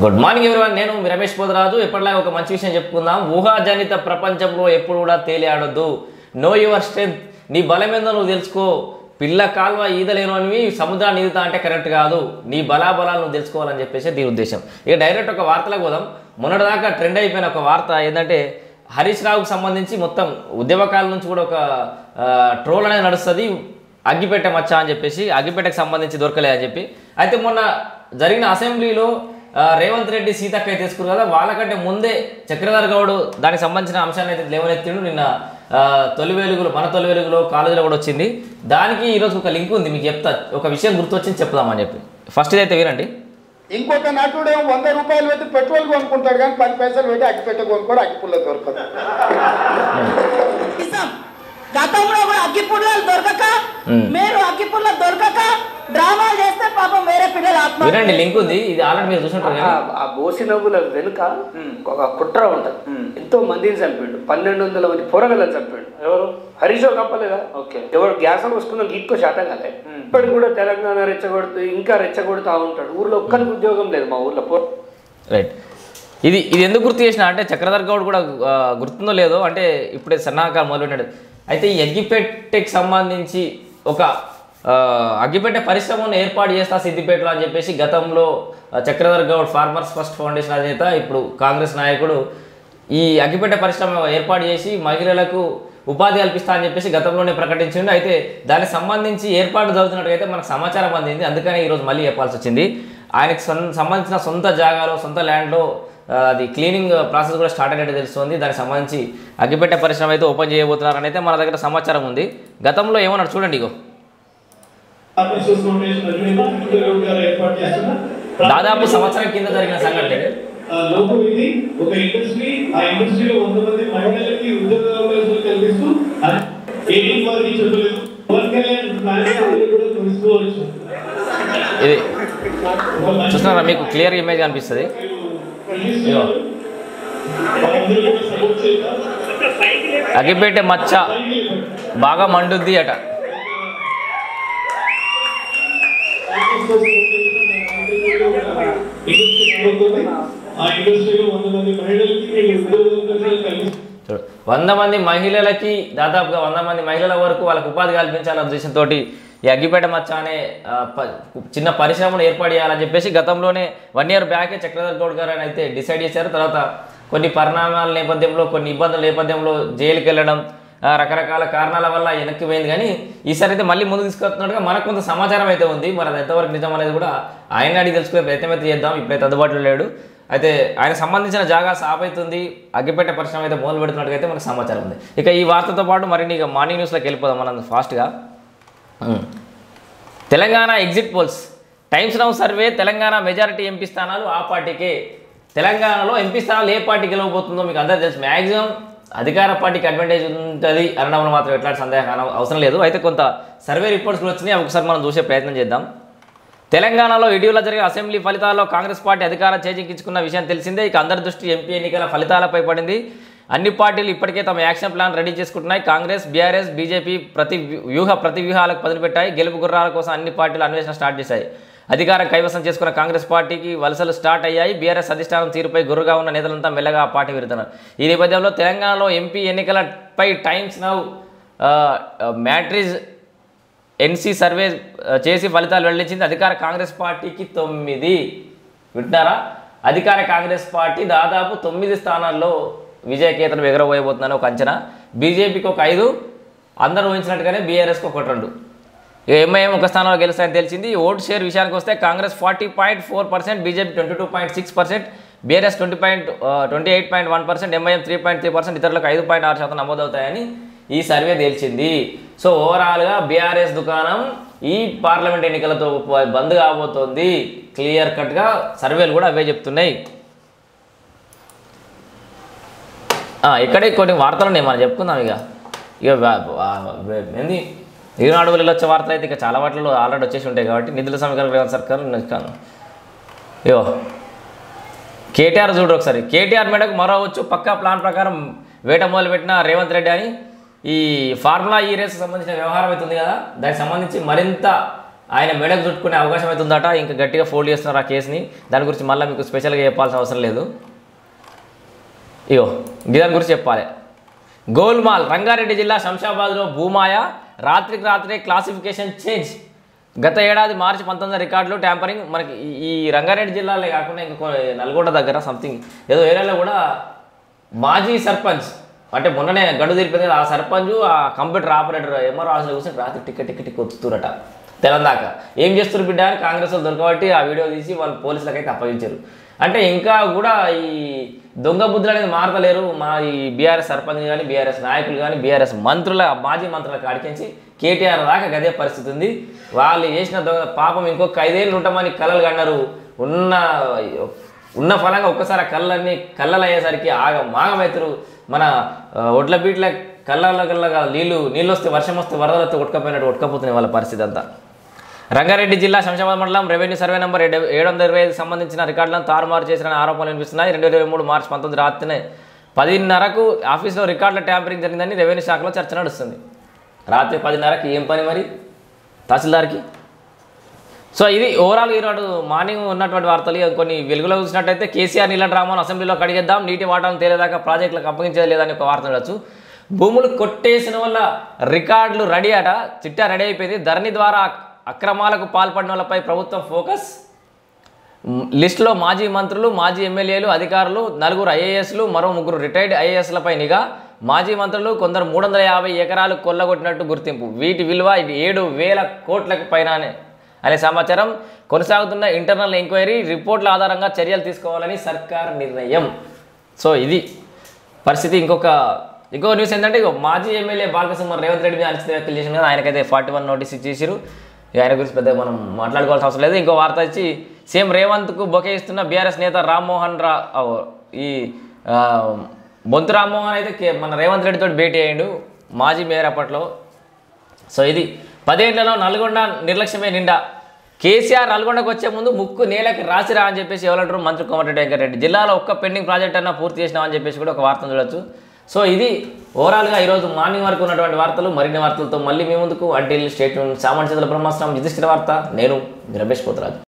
Good morning everyone. నేను మీ రమేష్ పోదరాజు. ఎప్పటిలాగా ఒక మంచి విషయం చెప్పుకుందాం. ఊహాజనిత ప్రపంచంలో ఎప్పుడు కూడా తేలియాడొద్దు. No your strength. నీ బలం ఏందో నువ్వు తెలుసుకో. పిల్ల కాల్వ ఈదలేనివి సముద్రాన్ని ఈదుతా అంటే కరెక్ట్ కాదు. నీ బలాబలాలు నువ్వు తెలుసుకోవాలని చెప్పేసి దీని ఉద్దేశం. ఇక డైరెక్ట్ ఒక వార్తలకు పోదాం. మొన్నటిదాకా ట్రెండ్ అయిపోయిన ఒక వార్త ఏంటంటే హరీష్ రావుకు సంబంధించి మొత్తం ఉద్యమకాల నుంచి కూడా ఒక ట్రోల్ అనేది నడుస్తుంది. అగ్గిపెట్టె మచ్చ అని చెప్పేసి అగ్గిపెట్టెకి సంబంధించి దొరకలే అని చెప్పి. అయితే మొన్న జరిగిన అసెంబ్లీలో రేవంత్ రెడ్డి సీతక్క తీసుకున్నారు కదా, వాళ్ళకంటే ముందే చక్రధర్ గౌడ్ దానికి సంబంధించిన అంశాన్ని అయితే లేవనెత్తిండు. నిన్న తొలి వెలుగులో మన తొలి వెలుగులో కాలేజీలో కూడా వచ్చింది. దానికి ఈరోజు ఒక లింక్ ఉంది, మీకు చెప్తా. ఒక విషయం గుర్తొచ్చింది చెప్దామని చెప్పి. ఫస్ట్ ఇదైతే వినండి. ఇంకొక నటుడు 100 రూపాయలు పెట్టి పెట్రోల్ కొనుక్కుంటాడు కానీ 10 పైసలు పెట్టి అగ్గిపెట్టె కొనుక్కోడు, అగ్గిపుల్ల దొరకదు. గతంలో కూడా అగ్గిపుల్లలు దొరకక మీరు అగ్గిపుల్లలు దొరకక డ్రామాలు చేస్తే పాపం వేరే పిల్లలు ఆత్మ. వినండి, లింక్ ఉంది. ఇది ఆల్రెడీ మీరు చూసుంటారు. ఆ బోసి నవ్వుల వెనుక ఒక కుట్ర ఉంటది. ఎంతో మందిని చంపాడు, 1200 మంది పొరగలను చంపాడు. ఎవరు? హరీష్ రావు కప్పలేదా? ఓకే, ఎవరు గ్యాస్ వస్తున్నా ఇంకో శాతం కదా. ఇప్పటికి కూడా తెలంగాణ రెచ్చగొడుతూ ఇంకా రెచ్చగొడుతూ ఉంటాడు. ఊర్లో ఒక్కరికి ఉద్యోగం లేదు మా ఊర్లో. రైట్. ఇది ఎందుకు గుర్తు చేసిన అంటే చక్రధర్ గౌడ్ కూడా గుర్తుందో లేదో అంటే ఇప్పుడే సన్నాహకాలు మొదలుపెట్టాడు. అయితే ఈ అగ్గిపెట్టెకి సంబంధించి ఒక అగ్గిపెట్టె పరిశ్రమను ఏర్పాటు చేస్తా సిద్దిపేటలో అని చెప్పేసి గతంలో Chakradhar Goud farmers first foundation అధినేత, ఇప్పుడు కాంగ్రెస్ నాయకుడు, ఈ అగ్గిపెట్టె పరిశ్రమ ఏర్పాటు చేసి మహిళలకు ఉపాధి కల్పిస్తా అని చెప్పేసి గతంలోనే ప్రకటించిండు. అయితే దానికి సంబంధించి ఏర్పాటు జరుగుతున్నట్టుగా మనకు సమాచారం అందింది. అందుకనే ఈరోజు మళ్ళీ చెప్పాల్సి వచ్చింది. ఆయనకు సంబంధించిన సొంత జాగాలో సొంత ల్యాండ్లో అది క్లీనింగ్ ప్రాసెస్ కూడా స్టార్ట్ అయినట్టు తెలుస్తుంది. దానికి సంబంధించి అగ్గిపెట్టె పరిశ్రమ అయితే ఓపెన్ చేయబోతున్నారని అయితే మన దగ్గర సమాచారం ఉంది. గతంలో ఏమన్నాడు చూడండి. ఇగో దాదాపు సంవత్సరం కింద జరిగిన సంఘటన. ఇది చూస్తున్నారా, మీకు క్లియర్ ఇమేజ్ కనిపిస్తుంది. అగ్గిపెట్టె మచ్చ బాగా మండుద్ది అట. చూడు, 100 మంది మహిళలకి దాదాపుగా 100 మంది మహిళల వరకు వాళ్ళకి ఉపాధి కల్పించాలనే ఉద్దేశంతో ఈ అగ్గిపెట్టె మచ్చ అనే చిన్న పరిశ్రమను ఏర్పాటు చేయాలని చెప్పేసి గతంలోనే 1 year బ్యాకే చక్రధర్ గౌడ్ గారు అని అయితే డిసైడ్ చేశారు. తర్వాత కొన్ని పరిణామాల నేపథ్యంలో, కొన్ని ఇబ్బందుల నేపథ్యంలో జైలుకి వెళ్ళడం, రకరకాల కారణాల వల్ల వెనక్కి పోయింది. కానీ ఈసారి అయితే మళ్ళీ ముందు తీసుకొస్తున్నట్టుగా మనకు కొంత సమాచారం అయితే ఉంది. మరి అది ఎంతవరకు నిజం అనేది కూడా ఆయన అడిగి తెలుసుకునే ప్రయత్నం అయితే చేద్దాం. ఇప్పుడైతే అందుబాటులో లేడు. అయితే ఆయన సంబంధించిన జాగా సాప్ అవుతుంది, అగ్గిపెట్టె పరిశ్రమ అయితే మొదలు పెడుతున్నట్టుగా అయితే మనకు సమాచారం ఉంది. ఇక ఈ వార్తతో పాటు మరిన్ని ఇక మార్నింగ్ న్యూస్లోకి వెళ్ళిపోదాం మనం ఫాస్ట్గా. Telangana exit polls. Times now survey Telangana majority MP స్థానాలు ఆ పార్టీకే. తెలంగాణలో ఎంపీ స్థానాలు ఏ పార్టీ గెలవబోతుందో మీకు అందరూ తెలుసు. మ్యాక్సిమం అధికార పార్టీకి అడ్వాంటేజ్ ఉంటుంది అనడంలో మాత్రం ఎట్లాంటి సందేహం అవసరం లేదు. అయితే కొంత సర్వే రిపోర్ట్స్ కూడా వచ్చినాయి, ఒకసారి మనం చూసే ప్రయత్నం చేద్దాం. తెలంగాణలో ఇటీవల జరిగిన అసెంబ్లీ ఫలితాల్లో కాంగ్రెస్ పార్టీ అధికారం చేజిక్కించుకున్న విషయం తెలిసిందే. ఇక అందరి దృష్టి ఎంపీ ఎన్నికల ఫలితాలపై పడింది. అన్ని పార్టీలు ఇప్పటికే తమ యాక్షన్ ప్లాన్ రెడీ చేసుకుంటున్నాయి. కాంగ్రెస్, బీఆర్ఎస్, బీజేపీ ప్రతి వ్యూహాలకు పదులుపెట్టాయి. గెలుపు గుర్రాల కోసం అన్ని పార్టీలు అన్వేషణ స్టార్ట్ చేశాయి. అధికారం కైవసం చేసుకున్న కాంగ్రెస్ పార్టీకి వలసలు స్టార్ట్ అయ్యాయి. బీఆర్ఎస్ అధిష్టానం తీరుపై గుర్రుగా ఉన్న నేతలంతా మెల్లగా ఆ పార్టీ విడుతున్నారు. ఈ నేపథ్యంలో తెలంగాణలో ఎంపీ ఎన్నికలపై times now Matrize NC survey చేసి ఫలితాలు వెల్లడించింది. అధికార కాంగ్రెస్ పార్టీకి 9 వింటున్నారా, అధికార కాంగ్రెస్ పార్టీ దాదాపు 9 స్థానాల్లో విజయకేతనం ఎగరబోయబోతుందని ఒక అంచనా. బీజేపీకి ఒక 5, అందరూ ఊహించినట్టుగానే బీఆర్ఎస్కి 1-2. ఎంఐఎం ఒక స్థానంలో గెలుస్తాయని తెలిసింది. ఓటు షేర్ విషయానికి వస్తే కాంగ్రెస్ 40.4%, బీజేపీ 22.6%, బీఆర్ఎస్ 28.1%, ఎంఐఎం 3.3%, ఇతరులకు 5.6% నమోదవుతాయని ఈ సర్వే తేల్చింది. సో ఓవరాల్గా బీఆర్ఎస్ దుకాణం ఈ పార్లమెంట్ ఎన్నికలతో బంద్ కాబోతోంది. క్లియర్ కట్గా సర్వేలు కూడా అవే చెప్తున్నాయి. ఇక్కడే కొన్ని వార్తలు ఉన్నాయి, మనం చెప్పుకుందాం. ఇక ఏంది ఈనాడు వెళ్ళి వచ్చే వార్తలు అయితే ఇక చాలా వాటిలో ఆల్రెడీ వచ్చేసి ఉంటాయి కాబట్టి నిధుల సమీకరణ రేవంత్ సర్కార్ ఇగో కేటీఆర్ చూడు ఒకసారి. కేటీఆర్ మేడకు మరోవచ్చు పక్కా ప్లాన్ ప్రకారం వేట మొదలుపెట్టిన రేవంత్ రెడ్డి అని ఈ ఫార్ములా ఈ రేస్ సంబంధించిన వ్యవహారం అవుతుంది కదా, దానికి సంబంధించి మరింత ఆయన మెడకు చుట్టుకునే అవకాశం అయితే ఉందట. ఇంకా గట్టిగా ఫోల్డ్ చేస్తున్నారు ఆ కేసుని. దాని గురించి మళ్ళీ మీకు స్పెషల్గా చెప్పాల్సిన అవసరం లేదు. ఇగో దాని గురించి చెప్పాలి. గోల్మాల్ రంగారెడ్డి జిల్లా శంషాబాద్లో భూమాయ, రాత్రికి రాత్రే క్లాసిఫికేషన్ చేంజ్. గత ఏడాది మార్చి 19 రికార్డులు ట్యాంపరింగ్. మనకి ఈ రంగారెడ్డి జిల్లాలో కాకుండా ఇంకో నల్గొండ దగ్గర సంథింగ్ ఏదో ఏరియాలో కూడా మాజీ సర్పంచ్ అంటే మొన్ననే గడువు తీరిపోయింది కదా, ఆ సర్పంచ్ ఆ కంప్యూటర్ ఆపరేటర్ ఎంఆర్ఓ ఆఫీస్లో కూర్చొని రాత్రి టికెట్ వస్తురట తెలంగాణ. ఏం చేస్తారు బిడ్డ అని కాంగ్రెస్ వాళ్ళు దొరకబట్టి ఆ వీడియో తీసి వాళ్ళు పోలీసులకు అయితే అప్పగించారు. అంటే ఇంకా కూడా ఈ దొంగ బుద్ధులు అనేది మారతలేరు. మా ఈ బీఆర్ఎస్ సర్పంచ్ కానీ, బీఆర్ఎస్ నాయకులు కానీ, బీఆర్ఎస్ మంత్రుల మాజీ మంత్రులకు అడిగించి కేటీఆర్ దాకా గదే పరిస్థితి ఉంది. వాళ్ళు చేసిన పాపం ఇంకొక 5 ఏళ్ళు ఉంటామని కలలు కన్నారు. ఉన్న ఫలంగా ఒక్కసారి కళ్ళన్నీ కళ్ళలు అయ్యేసరికి మాగమవుతారు. మన ఒడ్ల బీట్ల కళ్ళ నీళ్ళు వస్తే వర్షం వస్తే వరదలతో కొట్టుకపోయినట్టు కొట్టుకపోతున్నాయి వాళ్ళ పరిస్థితి అంతా. రంగారెడ్డి జిల్లా శంషాబాద్ మండలం రెవెన్యూ సర్వే నెంబర్ 725 సంబంధించిన రికార్డులను తారుమారు చేసిన ఆరోపణలు వినిపిస్తున్నాయి. 2023 మార్చి 19 రాత్రి 10:30కు ఆఫీస్లో రికార్డుల ట్యాంపరింగ్ జరిగిందని రెవెన్యూ శాఖలో చర్చ నడుస్తుంది. రాత్రి 10:30కి ఏం పని మరి తహసీల్దార్కి? సో ఇది ఓవరాల్ ఈనాడు మార్నింగ్ ఉన్నటువంటి వార్తలు. కొన్ని వెలుగులో చూసినట్టయితే కేసీఆర్ నీళ్ళ డ్రామాను అసెంబ్లీలో కడిగేద్దాం, నీటి వాటాను తేలేదాకా ప్రాజెక్టులకు అప్పగించేది లేదని ఒక వార్త ఉండొచ్చు. భూములు కొట్టేసిన వల్ల రికార్డులు రెడీ అట, చిట్టా రెడీ అయిపోయింది. ధరణి ద్వారా అక్రమాలకు పాల్పడిన వాళ్ళపై ప్రభుత్వం ఫోకస్. లిస్టులో మాజీ మంత్రులు, మాజీ ఎమ్మెల్యేలు, అధికారులు, 4 ఐఏఎస్లు, మరో 3 రిటైర్డ్ ఐఏఎస్లపై నిఘా. మాజీ మంత్రులు కొందరు 350 ఎకరాలు కొల్లగొట్టినట్టు గుర్తింపు. వీటి విలువ 7,000 కోట్లకు పైననే అనే సమాచారం. కొనసాగుతున్న ఇంటర్నల్ ఎంక్వైరీ రిపోర్ట్ల ఆధారంగా చర్యలు తీసుకోవాలని సర్కార్ నిర్ణయం. సో ఇది పరిస్థితి. ఇంకో న్యూస్ ఏంటంటే మాజీ ఎమ్మెల్యే బాలకృష్ణ రేవంత్ రెడ్డి మీద అనుచిత వ్యాఖ్యలు చేసిన కదా, ఆయనకైతే 41 నోటీస్ ఇచ్చేసారు. ఆయన గురించి పెద్దగా మనం మాట్లాడుకోవాల్సిన అవసరం లేదు. ఇంకో వార్త వచ్చి సీఎం రేవంత్కు బొకే ఇస్తున్న బీఆర్ఎస్ నేత రామ్మోహన్ రావు. ఈ బొంతు రామ్మోహన్ అయితే మన రేవంత్ రెడ్డితో భేటీ అయ్యిండు, మాజీ మేయర్ అప్పట్లో. సో ఇది 10 ఏళ్లలో నల్గొండ నిర్లక్ష్యమే నిండా. కేసీఆర్ నల్గొండకు వచ్చే ముందు ముక్కు నేలకి రాసిరా అని చెప్పేసి ఎవరంటారు మంత్రి కోమటిరెడ్డి వెంకటరెడ్డి. జిల్లాలో ఒక్క పెండింగ్ ప్రాజెక్ట్ అన్నా పూర్తి చేసినామని చెప్పేసి కూడా ఒక వార్తను చూడొచ్చు. సో ఇది ఓవరాల్గా ఈరోజు మార్నింగ్ వరకు ఉన్నటువంటి వార్తలు. మరిన్ని వార్తలతో మళ్ళీ మీ ముందుకు. అంటిల్ స్టేట్ సామాన్య బ్రహ్మాస్త్రం యుధిష్ఠిర వార్త. నేను రమేష్ పోతరాజు.